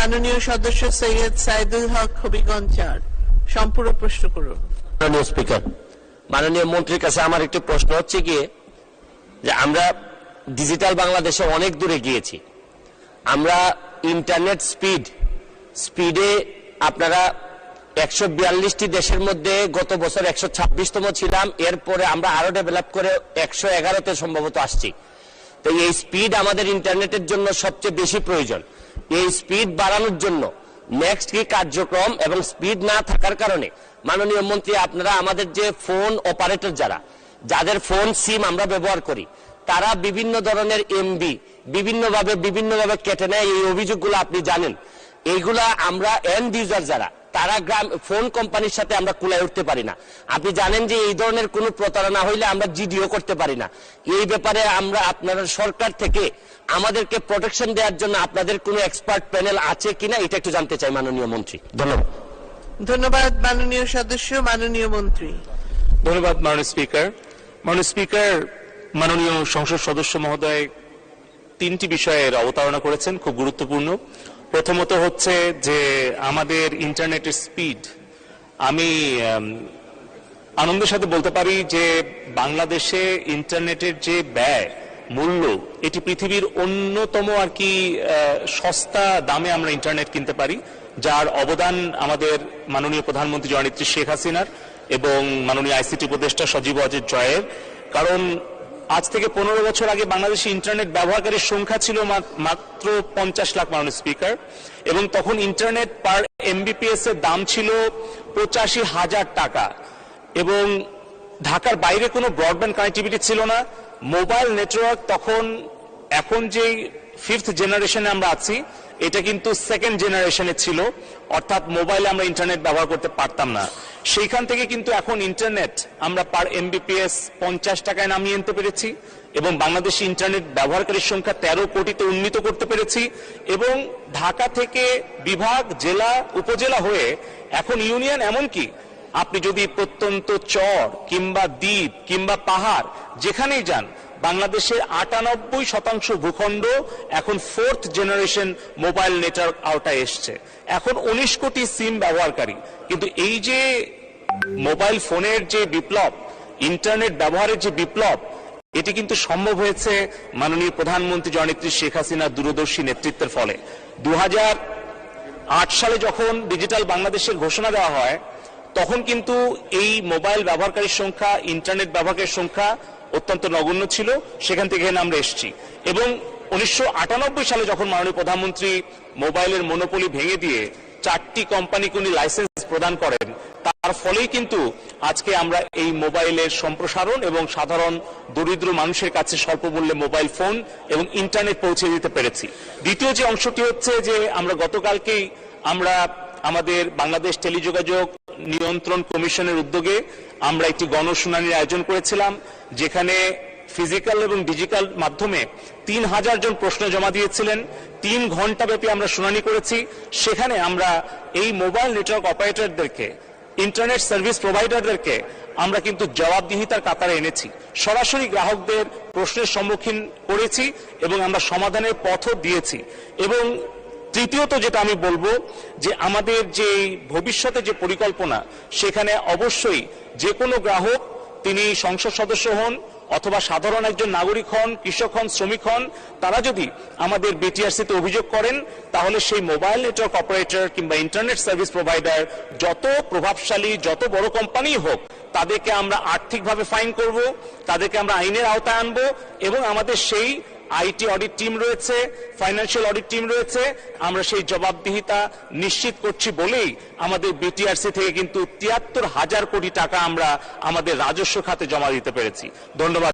মাননীয় সদস্য সৈয়দ সাইদুল হক হবিগঞ্জ ৪ সম্পূর্ণ প্রশ্ন করুন। মাননীয় স্পিকার, মাননীয় মন্ত্রীর কাছে আমার একটি প্রশ্ন হচ্ছে কি যে আমরা ডিজিটাল বাংলাদেশে অনেক দূরে গিয়েছি। আমরা ইন্টারনেট স্পিডে আপনারা 142টি দেশের মধ্যে গত বছর 126তম ছিলাম, এরপরে আমরা আরো ডেভেলপ করে 111তে সম্ভবত আসছি। তো এই স্পিড আমাদের ইন্টারনেটের জন্য সবচেয়ে বেশি প্রয়োজন। এই স্পিড বাড়ানোর জন্য নেক্সট কি কার্যক্রম, এবং স্পিড না থাকার কারণে মাননীয় মন্ত্রী আপনারা আমাদের যে ফোন অপারেটর যাদের ফোন সিম আমরা ব্যবহার করি, তারা বিভিন্ন ধরনের এমবি বিভিন্নভাবে কেটে নেয়। এই অভিযোগগুলো আপনি জানেন। এইগুলা আমরা এন্ড ইউজার তারা ফোন কোম্পানির সাথে আমরা কুলায় উঠতে পারি না। আপনি জানেন যে এই ধরনের কোনো প্রতারণা হইলে আমরা জিডিও করতে পারি না। এই ব্যাপারে আমরা আপনাদের সরকার থেকে আমাদেরকে প্রোটেকশন দেওয়ার জন্য আপনাদের কোনো এক্সপার্ট প্যানেল আছে কিনা এটা একটু জানতে চাই মাননীয় মন্ত্রী। ধন্যবাদ। ধন্যবাদ মাননীয় সদস্য। মাননীয় মন্ত্রী। ধন্যবাদ মাননীয় স্পিকার। মাননীয় স্পিকার, মাননীয় সংসদ সদস্য মহোদয় 3টি বিষয়ের অবতারণা করেছেন, খুব গুরুত্বপূর্ণ। প্রথমত হচ্ছে যে আমাদের ইন্টারনেটের স্পিড। আমি আনন্দের সাথে বলতে পারি যে বাংলাদেশে ইন্টারনেটের যে ব্যয় মূল্য, এটি পৃথিবীর অন্যতম সস্তা দামে আমরা ইন্টারনেট কিনতে পারি, যার অবদান আমাদের মাননীয় প্রধানমন্ত্রী জননেত্রী শেখ হাসিনার এবং মাননীয় আইসিটি উপদেষ্টা সজীব ওয়াজেদ জয়ের। কারণ আজ থেকে 15 বছর আগে বাংলাদেশে ইন্টারনেট ব্যবহারকারীর সংখ্যা ছিল মাত্র 50 লাখ মাননীয় স্পিকার, এবং তখন ইন্টারনেট পার এমবিপিএস এর দাম ছিল 85,000 টাকা, এবং ঢাকার বাইরে কোনো ব্রডব্যান্ড কানেক্টিভিটি ছিল না। মোবাইল নেটওয়ার্ক তখন, এখন যে 5th জেনারেশনে আমরা আছি, এটা কিন্তু 2nd জেনারেশনে ছিল, অর্থাৎ মোবাইলে আমরা ইন্টারনেট ব্যবহার করতে পারতাম না। সেইখান থেকে কিন্তু এখন ইন্টারনেট আমরা পার এমবিপিএস 50 টাকায় নামিয়ে আনতে পেরেছি, এবং বাংলাদেশে ইন্টারনেট ব্যবহারকারীর সংখ্যা 13 কোটিতে উন্নীত করতে পেরেছি, এবং ঢাকা থেকে বিভাগ, জেলা, উপজেলা হয়ে এখন ইউনিয়ন, এমনকি আপনি যদি প্রত্যন্ত চর কিংবা দ্বীপ কিংবা পাহাড় যেখানেই যান, বাংলাদেশের 98% ভূখণ্ড এখন 4th জেনারেশন মোবাইল নেটওয়ার্ক আওতায় এসছে। এখন 19 কোটি সিম ব্যবহারকারী। কিন্তু এই যে মোবাইল ফোনের যে বিপ্লব, ইন্টারনেট ব্যবহারের যে বিপ্লব, এটি কিন্তু সম্ভব হয়েছে মাননীয় প্রধানমন্ত্রী জননেত্রী শেখ হাসিনার দূরদর্শী নেতৃত্বের ফলে। 2008 সালে যখন ডিজিটাল বাংলাদেশের ঘোষণা দেওয়া হয়, তখন কিন্তু এই মোবাইল ব্যবহারকারীর সংখ্যা, ইন্টারনেট ব্যবহারকারীর সংখ্যা অত্যন্ত নগণ্য ছিল। সেখান থেকে আমরা এসেছি, এবং 1998 সালে যখন মাননীয় প্রধানমন্ত্রী মোবাইলের মনোপলি ভেঙে দিয়ে 4টি কোম্পানিকে উনি লাইসেন্স প্রদান করেন, তার ফলেই কিন্তু আজকে আমরা এই মোবাইলের সম্প্রসারণ এবং সাধারণ দরিদ্র মানুষের কাছে স্বল্প মূল্যে মোবাইল ফোন এবং ইন্টারনেট পৌঁছে দিতে পেরেছি। দ্বিতীয় যে অংশটি হচ্ছে যে আমরা গতকালকেই আমাদের বাংলাদেশ টেলিযোগাযোগ নিয়ন্ত্রণ কমিশনের উদ্যোগে আমরা একটি গণশুনানির আয়োজন করেছিলাম, যেখানে ফিজিক্যাল এবং ডিজিটাল মাধ্যমে 3000 জন প্রশ্ন জমা দিয়েছিলেন। 3 ঘন্টা ব্যাপী আমরা শুনানি করেছি। সেখানে আমরা এই মোবাইল নেটওয়ার্ক অপারেটরদেরকে, ইন্টারনেট সার্ভিস প্রোভাইডারদেরকে আমরা কিন্তু জবাবদিহিতার কাতারে এনেছি, সরাসরি গ্রাহকদের প্রশ্নের সম্মুখীন করেছি, এবং আমরা সমাধানের পথও দিয়েছি। এবং তৃতীয়ত যেটা আমি বলবো, যে আমাদের যে ভবিষ্যতে যে পরিকল্পনা, সেখানে অবশ্যই যে কোনো গ্রাহক, তিনি সংসদ সদস্য হন অথবা সাধারণ একজন নাগরিক হন, কৃষক হন, শ্রমিক হন, তারা যদি আমাদের বিটিআরসিতে অভিযোগ করেন, তাহলে সেই মোবাইল নেটওয়ার্ক অপারেটর কিংবা ইন্টারনেট সার্ভিস প্রোভাইডার যত প্রভাবশালী, যত বড় কোম্পানি হোক, তাদেরকে আমরা আর্থিকভাবে ফাইন করব, তাদেরকে আমরা আইনের আওতায় আনবো, এবং আমাদের সেই আইটি অডিট টিম রয়েছে, ফাইন্যান্সিয়াল অডিট টিম রয়েছে। আমরা সেই জবাবদিহিতা নিশ্চিত করছি বলেই আমাদের বিটিআরসি থেকে কিন্তু 73,000 কোটি টাকা আমরা আমাদের রাজস্ব খাতে জমা দিতে পেরেছি। ধন্যবাদ।